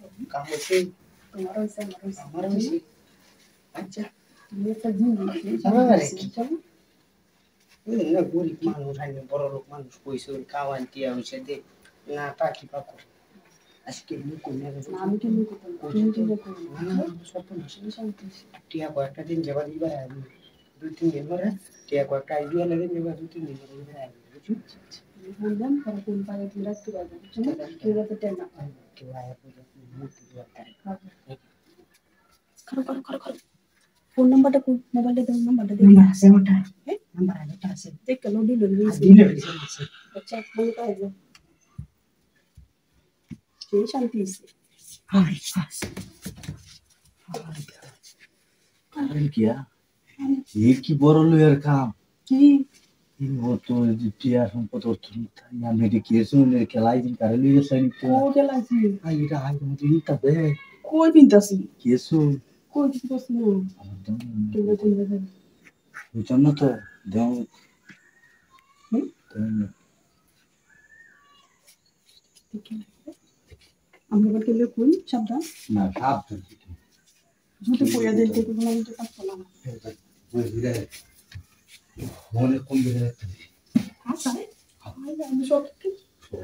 Kamu sih Kemarin kemarin sih aja. dia tadi Sama lagi. Ini nggak boleh manus hanya borok manus kuisun kawan dia bisa deh ngapa kipaku. Askin buku nya itu. Nah, mungkin itu kan. Mana suatu dia buat tadi jawab di bawah. Rutin dia mana? Dia buat kayu dia lagi jawab rutin dia lagi. Kemudian para kumpul tidak tuh ada. Cuma kita tetap Kiwaya punya mutu dua tarik. Karo. Phone number টা মোবাইলে দাও নাম্বারটা দে Nomor saya udah. Nomor ada kasih. দেখ কেন delivery Delivery sih. আচ্ছা বলে পাই যে সেই শান্তি আছে Hai, pas. Karen kia, iki boro lawyer kam. কি Ini auto dia sempat auto yang medication ne kelai din kare lawyer sign O to. গেলাছি Ai ida ai mo din ta be. কই পিনতাছি Keso. কই পিনতাছি না কেন চিন্তা Bukan na to. Deu. আমরা বলতে গেলে কোন সাবধান Na sab. ঝুটে পড়ে দিতে কোনো আমি তো কাজ করলাম Oi dire. Mone kon dire. হ্যাঁ স্যার আমি সব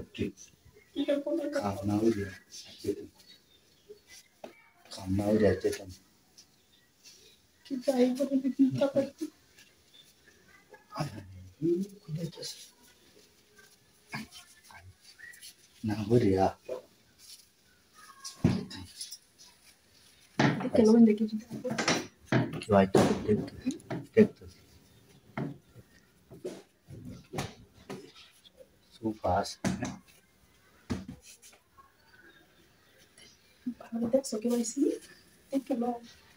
Okay. ঠিক আছে কোন Kam na oi dire. Kam na oi dire tetan. কি চাই বলে কি টাকা Ai. Kuda tas. Na oi dire. কেন দেখি Vai to tek. So fast. ভালো দেখছো কি বলছি দেখে লো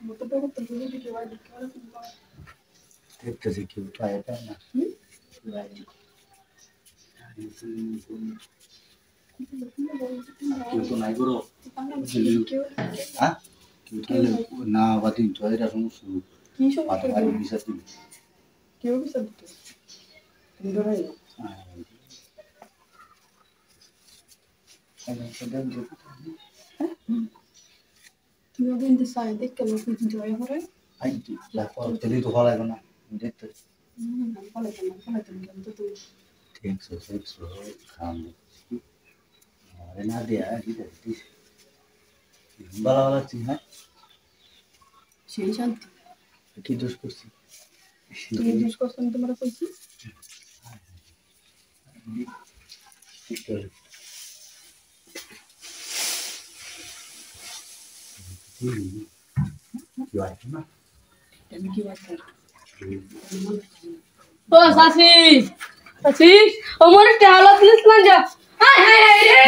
মতো বড় তো বলে দিকে ভাই দেখে ভালো Tek se ki utai ta na. Vai. Itu naik guru. Hah? Kita na batin tu ada semua. কি সব Hari bisa tu. কেউ কি সব তুমি ধরাই Ada sedang tu. তুমি ওদিন সাইড দেখে লো কি জয় করে Ai tu. La kau tadi tu kalau mana? Dek tu. ভালো তুমি কিন্তু তুই Tek so kamu. Ada dia ada di. Bala sih ha. সেই শান্তি Ki dos kursi. তুমি জিজ্ঞেস করছো আমি তোমার কইছি আমি কি বাত করি ও সাসি সাসি ও মনে টাওয়াল প্লিজ মান যা হাই হাই হাই রে